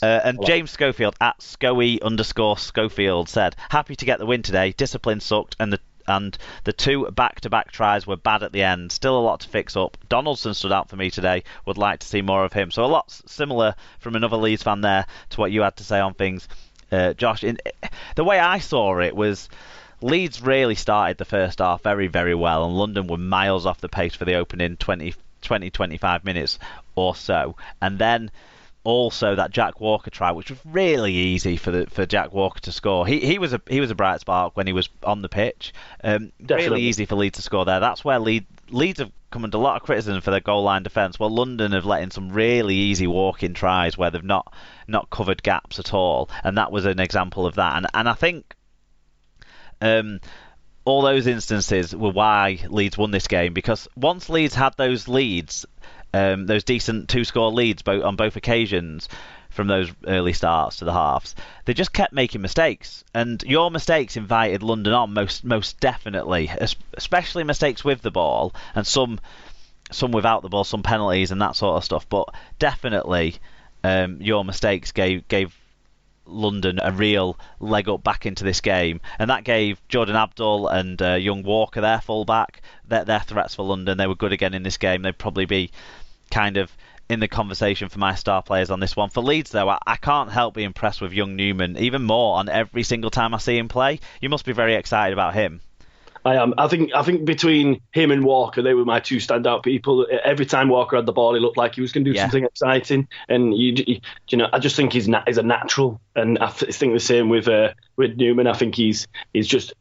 And James Schofield at Scoey_Schofield said, "Happy to get the win today. Discipline sucked, and the two back-to-back tries were bad at the end. Still a lot to fix up. Donaldson stood out for me today. Would like to see more of him." So a lot similar from another Leeds fan there to what you had to say on things, Josh. The way I saw it was Leeds really started the first half very, very well, and London were miles off the pace for the opening 20-25 minutes or so. And then also that Jack Walker try, which was really easy for Jack Walker to score. He was a bright spark when he was on the pitch. Really easy for Leeds to score there. That's where Leeds have come under a lot of criticism for their goal line defence. Well, London have let in some really easy walk-in tries where they've not covered gaps at all, and that was an example of that. And I think all those instances were why Leeds won this game, because once Leeds had those leads, those decent two-score leads on both occasions from those early starts to the halves, they just kept making mistakes, and your mistakes invited London on most definitely, especially mistakes with the ball, and some without the ball, some penalties and that sort of stuff. But definitely, your mistakes gave London a real leg up back into this game, and that gave Jordan Abdul and young Walker, their fullback, their threats for London. They were good again in this game. They'd probably be kind of in the conversation for my star players on this one. For Leeds, though, I can't help be impressed with young Newman even more on every single time I see him play. You must be very excited about him. I am. I think between him and Walker, they were my two standout people. Every time Walker had the ball, he looked like he was going to do something exciting. And I just think he's a natural. And I think the same with Newman. I think he's just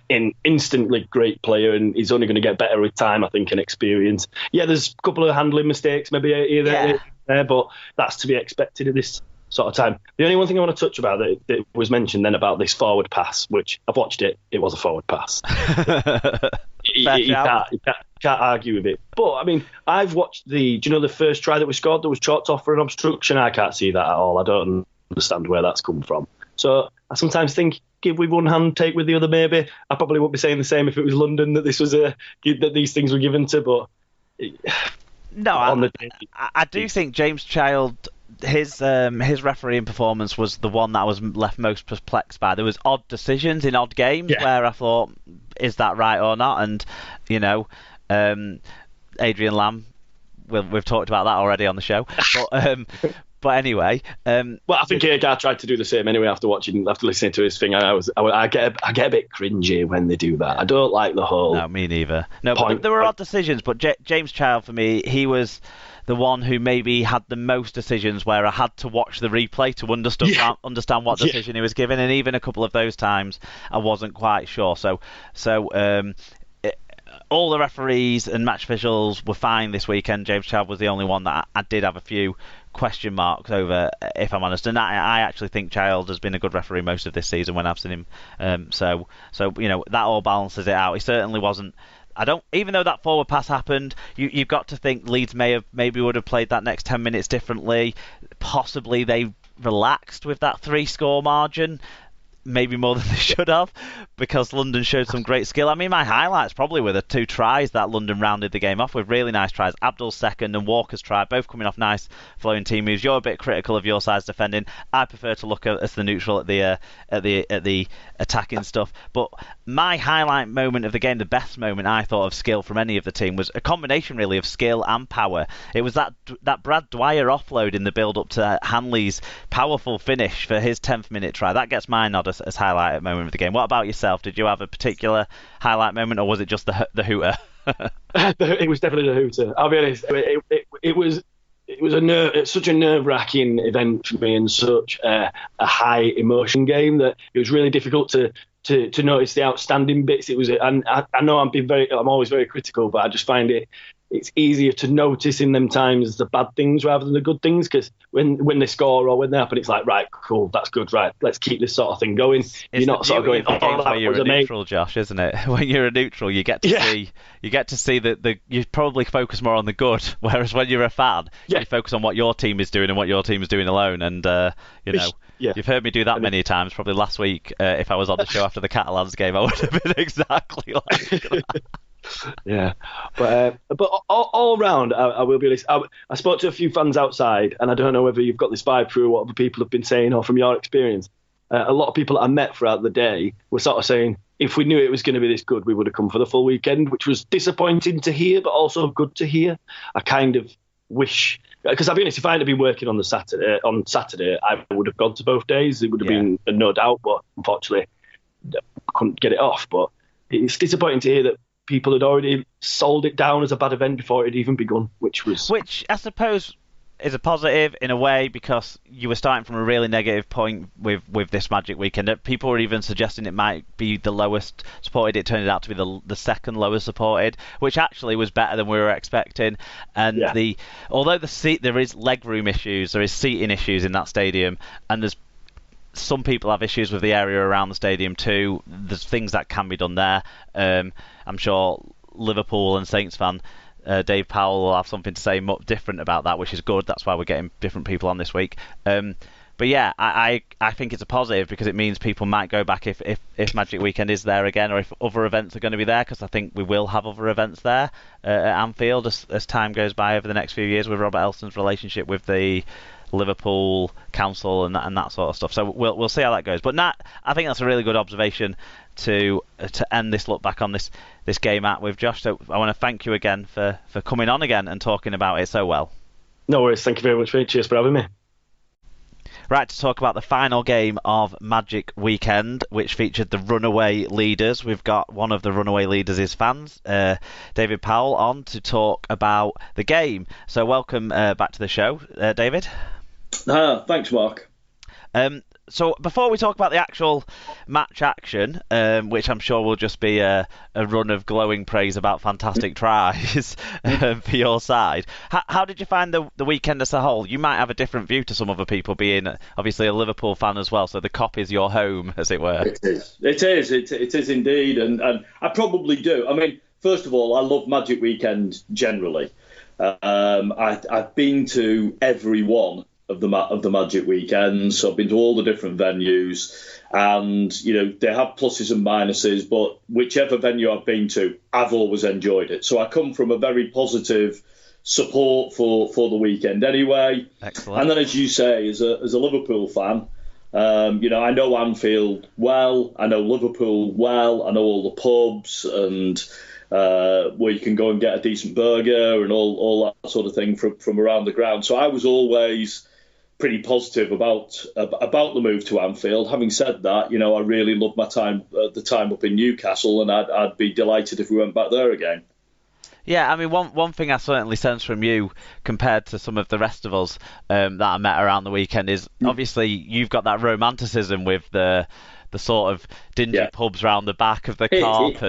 an instantly great player, and he's only going to get better with time, I think, and experience. Yeah, there's a couple of handling mistakes maybe here there, but that's to be expected at this sort of time. The only one thing I want to touch about that was mentioned then about this forward pass, which I've watched it was a forward pass. you can't argue with it. But I mean, I've watched the first try that we scored that was chalked off for an obstruction? I can't see that at all. I don't understand where that's come from. So I sometimes think, give with one hand, take with the other. Maybe I probably wouldn't be saying the same if it was London that this was that these things were given to. But no, I do think James Child, his refereeing performance was the one that I was left most perplexed by. There was odd decisions in odd games where I thought, is that right or not? And Adrian Lamb, we've talked about that already on the show. But anyway, well, I think Agar tried to do the same anyway after listening to his thing. I get a bit cringy when they do that. I don't like the whole. No, me neither. No, but there were odd decisions. But James Child, for me, he was the one who maybe had the most decisions where I had to watch the replay to understand what decision he was given, and even a couple of those times I wasn't quite sure. So all the referees and match officials were fine this weekend. James Child was the only one that I did have a few question marks over, if I'm honest. And I actually think Child has been a good referee most of this season when I've seen him. So that all balances it out. He certainly wasn't. Even though that forward pass happened, you've got to think Leeds maybe would have played that next 10 minutes differently. Possibly they relaxed with that 3-score margin, maybe more than they should have, because London showed some great skill. I mean, my highlights probably were the 2 tries that London rounded the game off with, really nice tries. Abdul's second and Walker's try, both coming off nice flowing team moves. You're a bit critical of your side's defending. I prefer to look as the neutral at the attacking stuff. But my highlight moment of the game, the best moment I thought of skill from any of the team, was a combination really of skill and power. It was that Brad Dwyer offload in the build-up to Hanley's powerful finish for his 10th minute try. That gets my nod as highlight moment of the game. What about yourself? Did you have a particular highlight moment, or was it just the hooter? It was definitely the hooter. I'll be honest. It was such a nerve-wracking event for me, and such a high emotion game that it was really difficult to notice the outstanding bits. It was, and I know I'm always very critical, but I just find it's easier to notice in them times the bad things rather than the good things, because when they score or when they happen, it's like, right, cool, that's good, right, let's keep this sort of thing going. You're not sort of going, where you're a neutral, Josh, isn't it? When you're a neutral, you get to see that you probably focus more on the good, whereas when you're a fan, you focus on what your team is doing and what your team is doing alone. And you've heard me do that many times. Probably last week, if I was on the show after the Catalans game, I would have been exactly like that. Yeah, but all round, I will be honest. I spoke to a few fans outside, and I don't know whether you've got this vibe through what other people have been saying or from your experience. A lot of people that I met throughout the day were sort of saying, if we knew it was going to be this good, we would have come for the full weekend, which was disappointing to hear, but also good to hear. I kind of wish, because I'll be honest, if I had been working on Saturday, I would have gone to both days. It would have been no doubt, but unfortunately, I couldn't get it off. But it's disappointing to hear that people had already sold it down as a bad event before it had even begun, which I suppose is a positive in a way, because you were starting from a really negative point with this Magic Weekend. People were even suggesting it might be the lowest supported. It turned out to be the second lowest supported, which actually was better than we were expecting. And although there is legroom issues, there is seating issues in that stadium, and there's some people have issues with the area around the stadium too. There's things that can be done there. I'm sure Liverpool and Saints fan Dave Powell will have something to say different about that, which is good. That's why we're getting different people on this week. But yeah, I think it's a positive, because it means people might go back if Magic Weekend is there again, or if other events are going to be there, because I think we will have other events there at Anfield as time goes by over the next few years, with Robert Elston's relationship with the Liverpool Council and that sort of stuff. So we'll see how that goes. But Nat, I think that's a really good observation to end this look back on this game with Josh. So I want to thank you again for coming on again and talking about it so well. No worries. Thank you very much, mate. Cheers for having me. Right, to talk about the final game of Magic Weekend, which featured the runaway leaders. We've got one of the runaway leaders' fans, David Powell, on to talk about the game. So welcome back to the show, David. Thanks, Mark. So before we talk about the actual match action, which I'm sure will just be a run of glowing praise about fantastic tries for your side, how did you find the weekend as a whole? You might have a different view to some other people, being obviously a Liverpool fan as well, so the Kop is your home, as it were. It is indeed, and I probably do. I mean, first of all, I love Magic Weekend generally. I've been to every one of the Magic Weekends. So I've been to all the different venues, and they have pluses and minuses, but whichever venue I've been to, I've always enjoyed it. So I come from a very positive support for the weekend anyway. Excellent. And then, as you say, as a Liverpool fan, I know Anfield well, I know Liverpool well, I know all the pubs and where you can go and get a decent burger and all that sort of thing from around the ground. So I was always pretty positive about the move to Anfield. Having said that, I really loved my time up in Newcastle, and I'd be delighted if we went back there again. Yeah, I mean, one thing I certainly sense from you compared to some of the rest of us that I met around the weekend is obviously you've got that romanticism with the sort of dingy pubs round the back of the Kop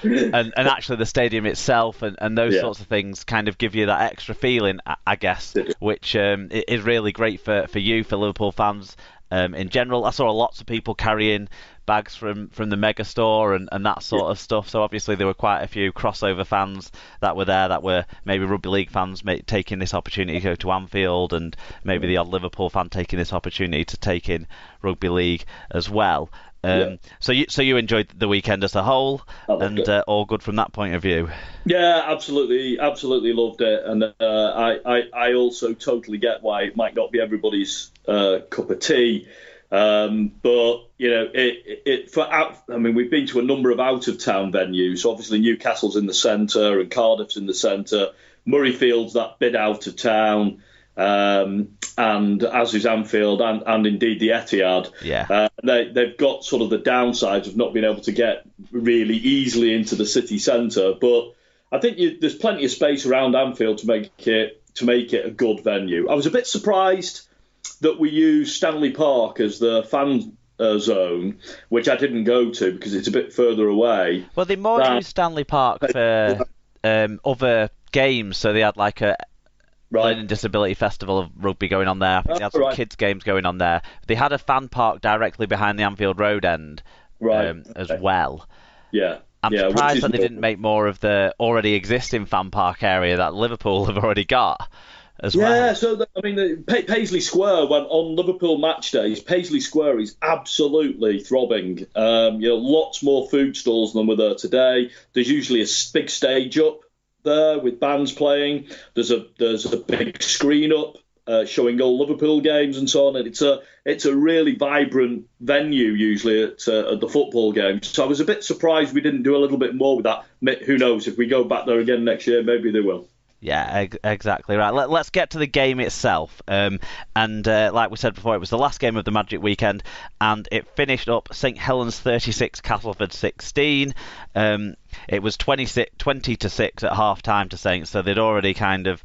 and actually the stadium itself and those sorts of things kind of give you that extra feeling, I guess, which is really great for you, for Liverpool fans in general. I saw lots of people carrying bags from the mega store and that sort of stuff. So obviously there were quite a few crossover fans that were there that were maybe rugby league fans taking this opportunity to go to Anfield, and maybe the odd Liverpool fan taking this opportunity to take in rugby league as well. So you enjoyed the weekend as a whole, and all good from that point of view. Yeah, absolutely loved it, and I also totally get why it might not be everybody's cup of tea. But we've been to a number of out of town venues. Obviously, Newcastle's in the centre and Cardiff's in the centre. Murrayfield's that bit out of town, and as is Anfield and indeed the Etihad. Yeah. They've got sort of the downsides of not being able to get really easily into the city centre, but I think there's plenty of space around Anfield to make it a good venue. I was a bit surprised that we used Stanley Park as the fan zone, which I didn't go to because it's a bit further away. Well, they more used Stanley Park for other games, so they had like a Learning Disability Festival of Rugby going on there. I think they had some kids' games going on there. They had a fan park directly behind the Anfield Road end as well. Yeah. I'm surprised that they didn't make more of the already existing fan park area that Liverpool have already got. as well. Yeah, so Paisley Square, when on Liverpool match days, Paisley Square is absolutely throbbing. Lots more food stalls than were there today. There's usually a big stage up there with bands playing. There's a big screen up showing all Liverpool games and so on. And it's a really vibrant venue usually at the football games. So I was a bit surprised we didn't do a little bit more with that. Who knows, if we go back there again next year, maybe they will. Yeah, exactly right. Let's get to the game itself. And like we said before, it was the last game of the Magic weekend, and it finished up St Helens 36, Castleford 16. It was 20-6 at half time to Saints, so they'd already kind of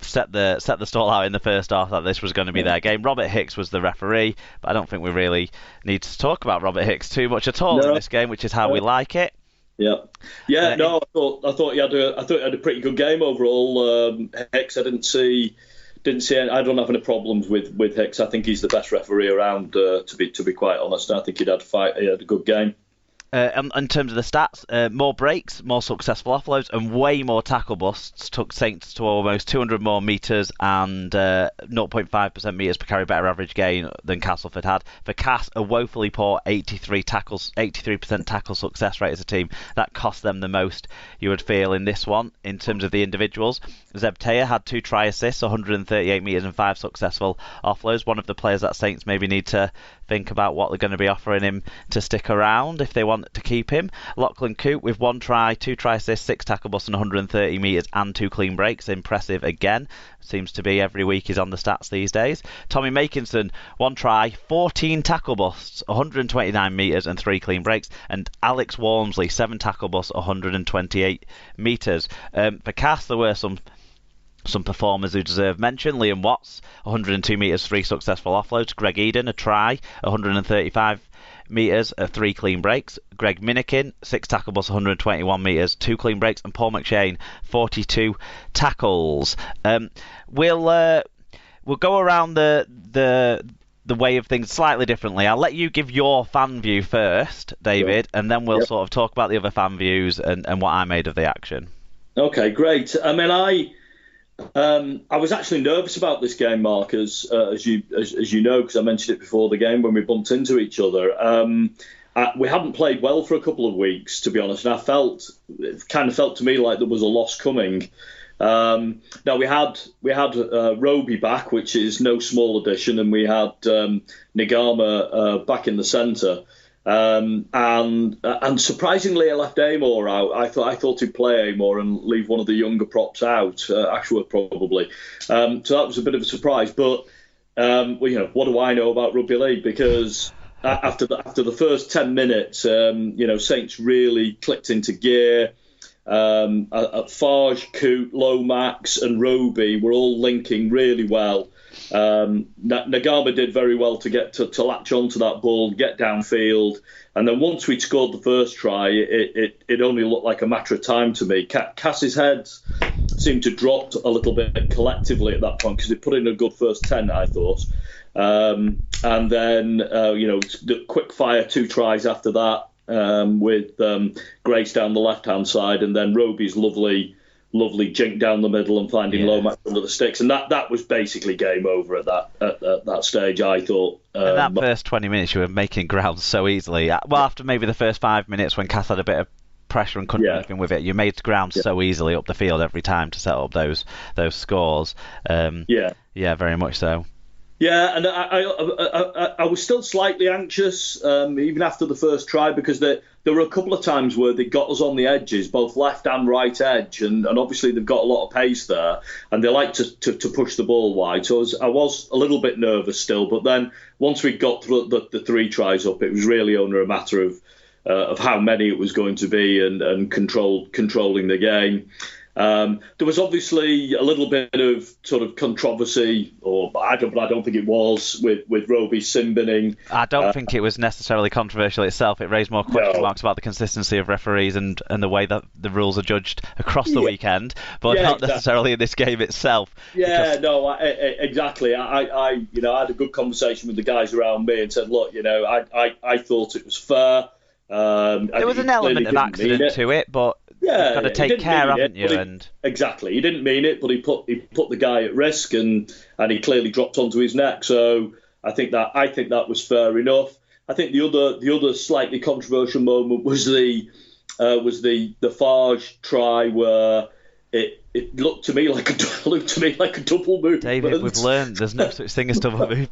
set the stall out in the first half that this was going to be their game. Robert Hicks was the referee, but I don't think we really need to talk about Robert Hicks too much at all in this game, which is how we like it. Yeah. I thought he had a pretty good game overall. Hicks, I didn't see. I don't have any problems with Hicks. I think he's the best referee around. To be quite honest, I think he had a good game. In terms of the stats, more breaks, more successful offloads, and way more tackle busts took Saints to almost 200 more metres and 0.5% metres per carry better average gain than Castleford had. For Cass, a woefully poor 83% tackle success rate as a team. That cost them the most, you would feel, in this one. In terms of the individuals, Zebtea had 2 try assists, 138 metres and 5 successful offloads. One of the players that Saints maybe need to think about what they're going to be offering him to stick around if they want to keep him. Lachlan Coote with 1 try, 2 try assists, 6 tackle busts and 130 metres and 2 clean breaks. Impressive again. Seems to be every week he's on the stats these days. Tommy Makinson, 1 try, 14 tackle busts, 129 metres and 3 clean breaks. And Alex Walmsley, 7 tackle busts, 128 metres. For Cass, there were some performers who deserve mention. Liam Watts, 102 metres, 3 successful offloads. Greg Eden, a try, 135 metres, 3 clean breaks. Greg Minikin, 6 tackle busts, 121 metres, 2 clean breaks. And Paul McShane, 42 tackles. We'll go around the way of things slightly differently. I'll let you give your fan view first, David, and then we'll sort of talk about the other fan views and what I made of the action. Okay, great. I was actually nervous about this game, Mark, as you know, because I mentioned it before the game when we bumped into each other. We hadn't played well for a couple of weeks, to be honest, and it kind of felt to me like there was a loss coming. Now we had Roby back, which is no small addition, and we had Nagama back in the centre. And surprisingly, I left Amor out. I thought he'd play Amor and leave one of the younger props out, Ashworth probably. So that was a bit of a surprise. But what do I know about rugby league? Because after the first 10 minutes, Saints really clicked into gear. Farge, Coote, Lomax, and Roby were all linking really well. Nagama did very well to get to latch onto that ball, get downfield, and then once we'd scored the first try, it only looked like a matter of time to me. Cass's heads seemed to drop a little bit collectively at that point because they put in a good first 10, I thought. And then the quick fire 2 tries after that with Grace down the left hand side, and then Roby's lovely jink down the middle and finding Lomax under the sticks, and that was basically game over at that stage, I thought. In that first 20 minutes, you were making ground so easily. Well, after maybe the first 5 minutes when Cass had a bit of pressure and couldn't do anything with it, you made ground so easily up the field every time to set up those scores. Yeah, very much so. Yeah, and I was still slightly anxious, even after the first try, because there were a couple of times where they got us on the edges, both left and right edge, and obviously they've got a lot of pace there, and they like to push the ball wide. So I was a little bit nervous still, but then once we got through the 3 tries up, it was really only a matter of how many it was going to be and controlling the game. There was obviously a little bit of sort of controversy, but I don't think it was, with Roby sin-binning. I don't think it was necessarily controversial itself. It raised more question marks about the consistency of referees and the way that the rules are judged across the weekend, but not necessarily in this game itself. Exactly. I had a good conversation with the guys around me and said, look, I thought it was fair. There was an element of accident to it, but Yeah, got to take care, haven't you? Exactly, he didn't mean it, but he put the guy at risk, and he clearly dropped onto his neck. So I think that was fair enough. I think the other slightly controversial moment was the Farge try where it looked to me like a double move. David, we've learned there's no such thing as double move.